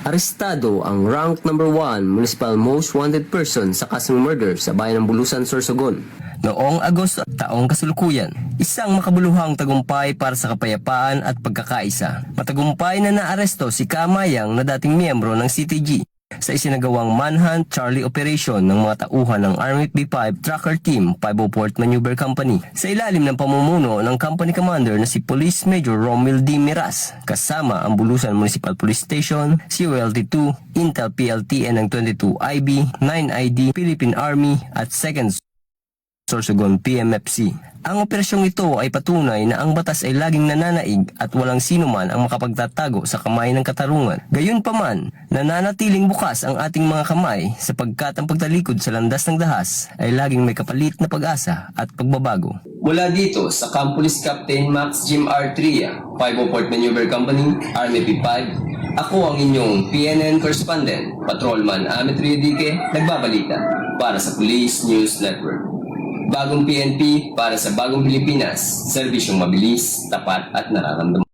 Arestado ang rank number 1 municipal most wanted person sa kasong murder sa bayan ng Bulusan, Sorsogon. Noong Agosto taong kasalukuyan, isang makabuluhang tagumpay para sa kapayapaan at pagkakaisa. Matagumpay na naaresto si Kamayang na dating miyembro ng CTG sa isinagawang manhunt Charlie Operation ng mga tauhan ng Army P5 Tracker Team 504th Maneuver Company sa ilalim ng pamumuno ng Company Commander na si Police Major Romil D. Miras kasama ang Bulusan Municipal Police Station, COLT-2, Intel PLTN ng 22 IB, 9 ID, Philippine Army at 2nd Sorsogon PMFC. Ang operasyong ito ay patunay na ang batas ay laging nananaig at walang sino man ang makapagtatago sa kamay ng katarungan. Gayunpaman, nananatiling bukas ang ating mga kamay sapagkat ang pagtalikod sa landas ng dahas ay laging may kapalit na pag-asa at pagbabago. Mula dito sa Camp Police Captain Max Jim R. Tria, 504th Maneuver Company, Army P5, ako ang inyong PNN correspondent, Patrolman Amit Riodique, nagbabalita para sa Police News Network. Bagong PNP para sa bagong Pilipinas, serbisyong mabilis, tapat at nararamdaman.